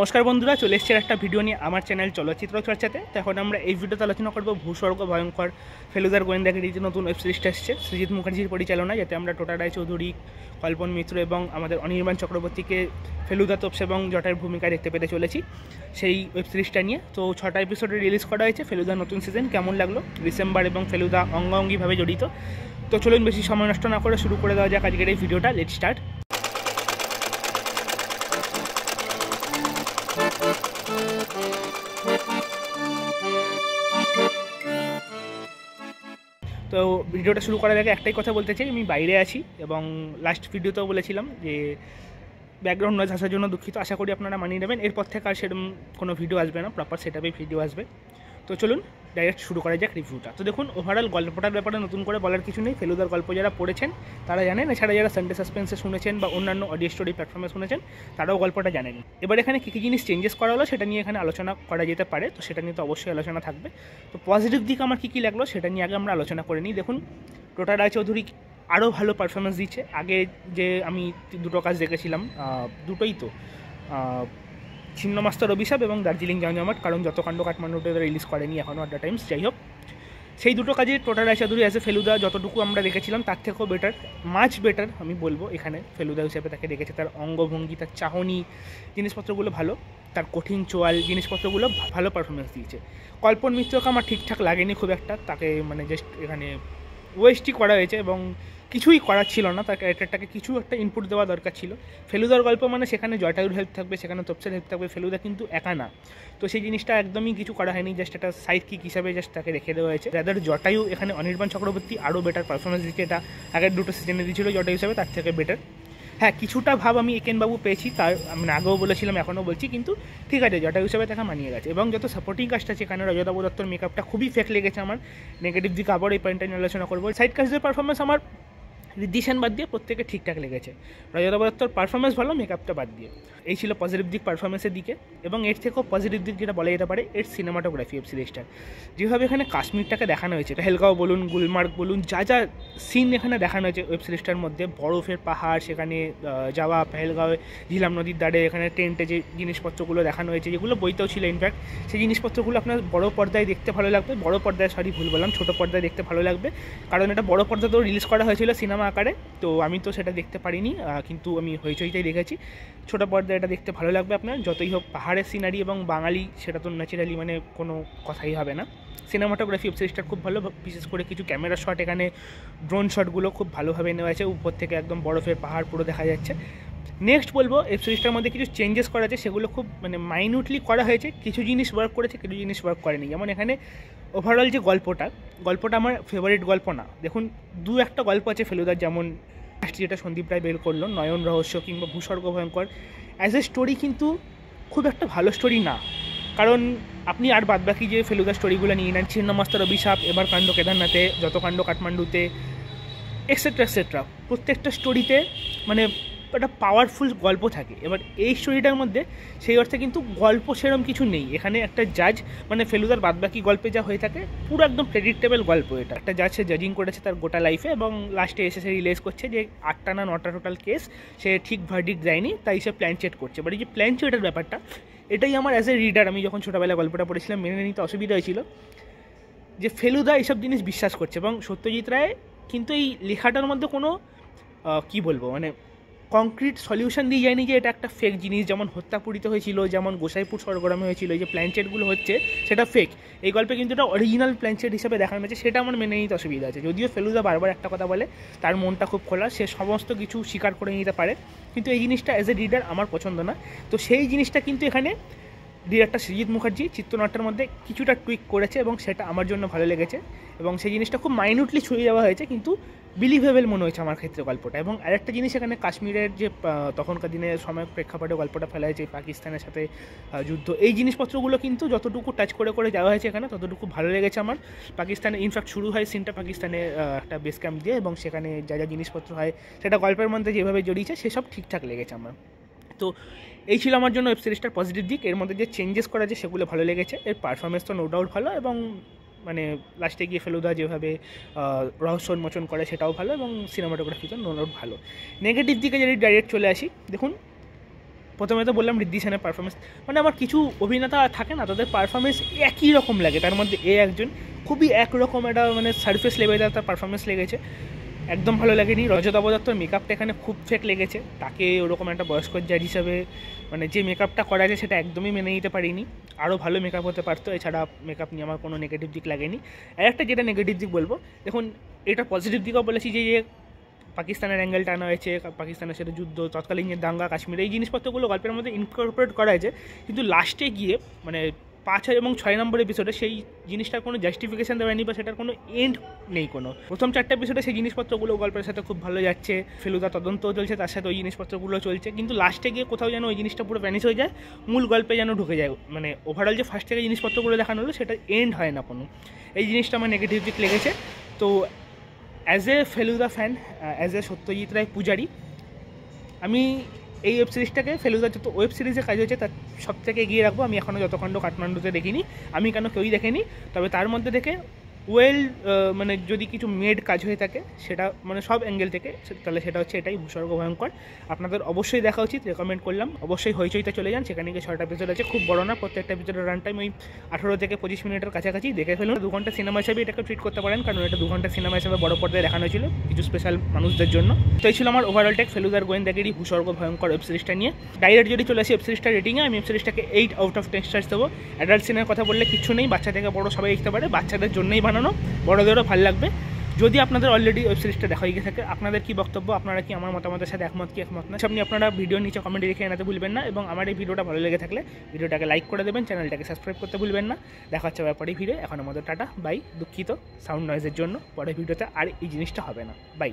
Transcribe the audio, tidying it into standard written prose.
নমস্কার বন্ধুরা, চলে এসেছে একটা ভিডিও নিয়ে আমার চ্যানেল চলচ্চিত্র চর্চাতে। তো এখন আমরা এই ভিডিওতে আলোচনা করব ভূস্বর্গ ভয়ঙ্কর ফেলুদার গোয়েন্দাগিরির যে নতুন ওয়েব সিরিজটা এসেছে সৃজিত মুখার্জির পরিচালনায়, যাতে আমরা টোটা রায়চৌধুরী, কল্পন মিত্র এবং আমাদের অনির্বাণ চক্রবর্তীকে ফেলুদা তোপস এবং জটার ভূমিকায় দেখতে পেতে চলেছি সেই ওয়েব সিরিজটা নিয়ে। তো 6টা এপিসোডে রিলিজ করা হয়েছে ফেলুদার নতুন সিজন। কেমন লাগলো? ডিসেম্বর এবং ফেলুদা অঙ্গাঙ্গিভাবে জড়িত। তো চলুন বেশি সময় নষ্ট না করে শুরু করে দেওয়া যাক আজকের এই ভিডিওটা। Let start. তো ভিডিওটা শুরু করার আগে একটাই কথা বলতে চাই, আমি বাইরে আছি এবং লাস্ট ভিডিওতেও বলেছিলাম যে ব্যাকগ্রাউন্ড নয়েজ আসার জন্য দুঃখিত। আশা করি আপনারা মানিয়ে নেবেন। এরপর থেকে আর সেরকম কোনো ভিডিও আসবে না, প্রপার সেটআপে ভিডিও আসবে। তো চলুন ডাইরেক্ট শুরু করা যাক রিভিউটা। তো দেখুন, ওভারঅল গল্পটার ব্যাপারে নতুন করে বলার কিছু নেই। ফেলুদার গল্প যারা পড়েছেন তারা জানেন, এছাড়া যারা সানডে সাসপেন্সে শুনেছেন বা অন্যান্য অডিও স্টোরি প্ল্যাটফর্মে শুনেছেন তারাও গল্পটা জানেন। এবার এখানে কী কী জিনিস চেঞ্জেস করা হলো সেটা নিয়ে এখানে আলোচনা করা যেতে পারে, তো সেটা নিয়ে তো অবশ্যই আলোচনা থাকবে। তো পজিটিভ দিক আমার কী কী লাগলো সেটা নিয়ে আগে আমরা আলোচনা করে নিই। দেখুন, টোটা রায়চৌধুরী আরও ভালো পারফরমেন্স দিচ্ছে। আগে যে আমি দুটো কাজ দেখেছিলাম, দুটোই তো ছিন্নমাস্টার অভিশাপ এবং দার্জিলিং জমজমাট, কারণ যত কাণ্ড কাঠমান্ডুতে রিলিজ করেনি এখনও অ্যাট দ্য টাইমস। যাই হোক, সেই দুটো কাজে টোটা রায়চৌধুরী অ্যাজ এ ফেলুদা যতটুকু আমরা দেখেছিলাম তার থেকেও বেটার, মাচ বেটার আমি বলবো। এখানে ফেলুদা হিসেবে তাকে দেখেছে, তার অঙ্গভঙ্গি, তার চাহনি, জিনিসপত্রগুলো ভালো, তার কঠিন চোয়াল, জিনিসপত্রগুলো ভালো পারফরমেন্স দিয়েছে। কল্পন মিত্রকে আমার ঠিকঠাক লাগেনি খুব একটা, তাকে মানে জাস্ট এখানে ওয়েস্টই করা হয়েছে এবং কিছুই করার ছিল না। তার ক্যারেক্টারটাকে কিছু একটা ইনপুট দেওয়া দরকার ছিল। ফেলুদার গল্প মানে সেখানে জটায়ুর হেল্প থাকবে, সেখানে তোপসের হেল্প থাকবে, ফেলুদা কিন্তু একা না। তো সেই জিনিসটা একদমই কিছু করা হয়নি, জাস্ট একটা সাইড কিক হিসাবে জাস্ট তাকে রেখে দেওয়া হয়েছে। রাদার জটায়ু এখানে অনির্বাণ চক্রবর্তী আরও বেটার পারফরমেন্স দিচ্ছে, এটা আগের দুটো সিজনে দিয়েছিল জটায়ু হিসাবে, তার থেকে বেটার। হ্যাঁ, কিছুটা ভাব আমি একেনবাবু পেয়েছি, তার আমি আগেও বলেছিলাম এখনও বলছি, কিন্তু ঠিক আছে, জটায়ু হিসাবে তাকে মানিয়ে গেছে। এবং যত সাপোর্টিং কাস্ট আছে এখানে, রজতাভ দত্তর মেকআপটা খুবই ফেক লেগেছে আমার। নেগেটিভ দিকে আবার এই পয়েন্টটা নিয়ে আলোচনা করবো। সাইড কাস্টদের পারফরমেন্স আমার ঋদ্ধি সেন বাদ দিয়ে প্রত্যেকে ঠিকঠাক লেগেছে। রজতাভ দত্তর পারফরমেন্স ভালো, মেকআপটা বাদ দিয়ে। এই ছিল পজিটিভ দিক পারফরমেন্সের দিকে। এবং এর থেকেও পজিটিভ দিক যেটা বলা যেতে পারে, এর সিনেমাটোগ্রাফি ওয়েব সিরিজটার। যেভাবে এখানে কাশ্মীরটাকে দেখানো হয়েছে, পেহেলগাঁও বলুন, গুলমার্গ বলুন, যা যা সিন এখানে দেখানো হয়েছে ওয়েব সিরিজটার মধ্যে, বরফের পাহাড়, সেখানে যাওয়া, পেহেলগাঁওয়ে ঝিলাম নদীর ধারে এখানে টেন্টে যে জিনিসপত্রগুলো দেখানো হয়েছে, যেগুলো বইতেও ছিল ইনফ্যাক্ট, সেই জিনিসপত্রগুলো আপনার বড় পর্দায় দেখতে ভালো লাগবে। বড় পর্দায়, ভুল বললাম, ছোটো পর্দায় দেখতে ভালো লাগবে, কারণ এটা বড় পর্দাতেও রিলিজ করা হয়েছিল সিনেমা আকারে। তো আমি তো সেটা দেখতে পারিনি, কিন্তু আমি হইচইটাই দেখেছি। ছোটো পর্দায় এটা দেখতে ভালো লাগবে আপনার, যতই হোক পাহাড়ের সিনারি এবং বাঙালি, সেটা তো ন্যাচারালি মানে কোনো কথাই হবে না। সিনেমাটোগ্রাফি ওয়েব সিরিজটা খুব ভালো, বিশেষ করে কিছু ক্যামেরা শট, এখানে ড্রোন শটগুলো খুব ভালোভাবে নেওয়া আছে, উপর থেকে একদম বরফের পাহাড় পুরো দেখা যাচ্ছে। নেক্সট বলবো, ওয়েব সিরিজটার মধ্যে কিছু চেঞ্জেস করা আছে, সেগুলো খুব মানে মাইনিউটলি করা হয়েছে। কিছু জিনিস ওয়ার্ক করেছে, কিছু জিনিস ওয়ার্ক করেনি। যেমন এখানে ওভারঅল যে গল্পটা আমার ফেভারিট গল্প না। দেখুন, দু একটা গল্প আছে ফেলুদার, যেমন যেটা সন্দীপ রায় বের করলো, নয়ন রহস্য কিংবা ভূস্বর্গ ভয়ঙ্কর, অ্যাজ এ স্টোরি কিন্তু খুব একটা ভালো স্টোরি না। কারণ আপনি আর বাদবাকি যে ফেলুদার স্টোরিগুলো নিয়ে নেন, ছিন্নমাস্টার অভিশাপ, এবার কাণ্ড কেদারনাথে, যত কাণ্ড কাঠমান্ডুতে, এক্সেট্রা এক্সেট্রা, প্রত্যেকটা স্টোরিতে মানে একটা পাওয়ারফুল গল্প থাকে। এবার এই স্টোরিটার মধ্যে সেই অর্থে কিন্তু গল্প সেরকম কিছু নেই। এখানে একটা জাজ, মানে ফেলুদার বাদবাকি গল্পে যা হয়ে থাকে পুরো একদম প্রেডিক্টেবল গল্প। এটা একটা জাজ, সে জাজিং করেছে তার গোটা লাইফে, এবং লাস্টে এসে সে রিয়েলাইজ করছে যে 8টা না 9টা টোটাল কেস সে ঠিক ভার্ডিক্ট দেয়নি, তাই সে প্ল্যান চেট করছে। বাট এই যে প্ল্যান চেটের ব্যাপারটা, এটাই আমার অ্যাজ এ রিডার, আমি যখন ছোটোবেলায় গল্পটা পড়েছিলাম মেনে নিতে অসুবিধা হয়েছিল যে ফেলুদা এইসব জিনিস বিশ্বাস করছে। এবং সত্যজিৎ রায় কিন্তু এই লেখাটার মধ্যে কোনো কী বলবো, মানে কংক্রিট সলিউশন দিয়ে যায়নি যে এটা একটা ফেক জিনিস। যেমন হত্যাপুরিত হয়েছিল, যেমন গোসাইপুর স্বর্গরামে হয়েছিল, এই যে প্ল্যানচেটগুলো হচ্ছে সেটা ফেক। এই গল্পে কিন্তু এটা অরিজিনাল প্ল্যানচেট হিসেবে দেখানো হয়েছে, সেটা আমার মেনে নিতে অসুবিধা আছে। যদিও ফেলুদা বারবার একটা কথা বলে, তার মনটা খুব খোলা, সে সমস্ত কিছু স্বীকার করে নিতে পারে, কিন্তু এই জিনিসটা অ্যাজ এ রিডার আমার পছন্দ না। তো সেই জিনিসটা কিন্তু এখানে ডিরেক্টর সৃজিত মুখার্জি চিত্রনাট্যের মধ্যে কিছুটা টুইক করেছে এবং সেটা আমার জন্য ভালো লেগেছে। এবং সেই জিনিসটা খুব মাইনিউটলি ছুঁয়ে যাওয়া হয়েছে, কিন্তু বিলিভেবল মনে হয়েছে আমার ক্ষেত্রে গল্পটা। এবং আরেকটা জিনিস, এখানে কাশ্মীরের যে তখনকার দিনে সময় প্রেক্ষাপটে গল্পটা ফেলা হয়েছে, পাকিস্তানের সাথে যুদ্ধ, এই জিনিসপত্রগুলো কিন্তু যতটুকু টাচ করে যাওয়া হয়েছে এখানে, ততটুকু ভালো লেগেছে আমার। পাকিস্তানে ইনফ্যাক্ট শুরু হয় সিনটা পাকিস্তানে একটা বেস ক্যাম্প দিয়ে, এবং সেখানে যা যা জিনিসপত্র হয় সেটা গল্পের মধ্যে যেভাবে জড়িয়েছে সেসব ঠিকঠাক লেগেছে আমার। তো এই ছিল আমার জন্য ওয়েব সিরিজটার পজিটিভ দিক। এর মধ্যে যে চেঞ্জেস করা আছে সেগুলো ভালো লেগেছে। এর পারফরমেন্স তো নো ডাউট ভালো, এবং মানে লাস্টে গিয়ে ফেলুদা যেভাবে রহস্য উন্মোচন করে সেটাও ভালো, এবং সিনেমাটোগ্রাফি তো নো ডাউট ভালো। নেগেটিভ দিকে যদি ডাইরেক্ট চলে আসি, দেখুন প্রথমে তো বললাম ঋদ্ধি সেনের পারফরমেন্স, মানে আমার কিছু অভিনেতা থাকে না, তাদের পারফরমেন্স একই রকম লাগে, তার মধ্যে একজন খুবই একরকম একটা মানে সারফেস লেভেলে তার পারফরমেন্স লেগেছে, একদম ভালো লাগেনি। রজত অবদত্তর মেকআপটা এখানে খুব ফেক লেগেছে, তাকে ওরকম একটা বয়স্ক জাজ হিসাবে মানে যে মেকআপটা করা আছে সেটা একদমই মেনে নিতে পারিনি, আরও ভালো মেকআপ হতে পারতো। এছাড়া মেকআপ নিয়ে আমার কোনো নেগেটিভ দিক লাগেনি। আর একটা যেটা নেগেটিভ দিক বলবো, দেখুন এটা পজিটিভ দিকও বলেছি যে পাকিস্তানের অ্যাঙ্গেল টানা হয়েছে, পাকিস্তানের সাথে যুদ্ধ, তৎকালীন যে দাঙ্গা কাশ্মীর, এই জিনিসপত্রগুলো গল্পের মধ্যে ইনকর্পোরেট করা হয়েছে, কিন্তু লাস্টে গিয়ে মানে 5 এবং 6 নম্বর এপিসোডে সেই জিনিসটার কোনো জাস্টিফিকেশান দেওয়া নেই বা সেটার কোনো এন্ড নেই কোনো। প্রথম 4টা এপিসোডে সেই জিনিসপত্রগুলো গল্পের সাথে খুব ভালো যাচ্ছে, ফেলুদা তদন্তও চলছে, তার সাথে ওই জিনিসপত্রগুলো চলছে, কিন্তু লাস্টে গিয়ে কোথাও যেন ওই জিনিসটা পুরো ভ্যানিশ হয়ে যায়, মূল গল্পে যেন ঢুকে যায়, মানে ওভারঅল যে ফার্স্ট থেকে জিনিসপত্রগুলো দেখানো হলো সেটা এন্ড হয় না কোনো, এই জিনিসটা আমার নেগেটিভ দিক লেগেছে। তো as a Feluda fan, as a Satyajit Ray পূজারি, আমি এই ওয়েব সিরিজটাকে ফেলুদার যত ওয়েব সিরিজে কাজ হয়েছে তার সব থেকে এগিয়ে রাখবো। আমি এখনও যতখণ্ড কাঠমান্ডুতে দেখিনি, আমি কেন কেউই দেখেনি, তবে তার মধ্যে থেকে মানে যদি কিছু মেড কাজ হয়ে থাকে সেটা মানে সব অ্যাঙ্গেল থেকে, তাহলে সেটা হচ্ছে এটাই, ভূস্বর্গ ভয়ঙ্কর। আপনাদের অবশ্যই দেখা উচিত, রেকমেন্ড করলাম। অবশ্যই হইচইতে চলে যান, সেখানে গিয়ে 6টা এপিসোড আছে, খুব বড় না, প্রত্যেকটা এপিসোডের রান টাইম ওই 18 থেকে 25 মিনিটের কাছাকাছি, দেখে ফেলুন। 2 ঘন্টা সিনেমা হিসেবে এটাকে ট্রিট করতে পারেন, কারণ এটা 2 ঘন্টা সিনেমা হিসেবে বড় পর্দায় দেখানো ছিল কিছু স্পেশাল মানুষদের জন্য। তো এই ছিল আমার ওভারঅল টেক ফেলুদার গোয়েন্দাগিরি ভূস্বর্গ ভয়ঙ্কর ওয়েব সিরিজটা নিয়ে। ডাইরেক্ট যদি চলে আসি ওয়েব সিরিজটা রেটিংয়ে, আমি ওয়েব সিরিজটাকে 8 আউট অফ 10 স্টার্স দেবো। অ্যাডাল্ট সিনের কথা বললে কিছু নেই, বাচ্চা থেকে বড় সবাই দেখতে পারে, বাচ্চাদের জন্যই বানানো, বড়দেরও ভালো লাগবে। যদি আপনাদের অলরেডি ওয়েব সিরিজটা দেখা হয়ে থাকে, আপনাদের কি বক্তব্য, আপনারা কি আমার মতামতের সাথে একমত কি একমত না, আপনি আপনারা ভিডিওর নিচে কমেন্টে লিখে জানাতে ভুলবেন না। এবং আমার এই ভিডিওটা ভালো লেগে থাকলে ভিডিওটাকে লাইক করে দেবেন, চ্যানেলটাকে সাবস্ক্রাইব করতে ভুলবেন না। দেখা হচ্ছে পরের ভিডিও, এখন আমাদের টাটা বাই। দুঃখিত সাউন্ড নয়েজের জন্য, পরের ভিডিওতে আর এই জিনিসটা হবে না, বাই।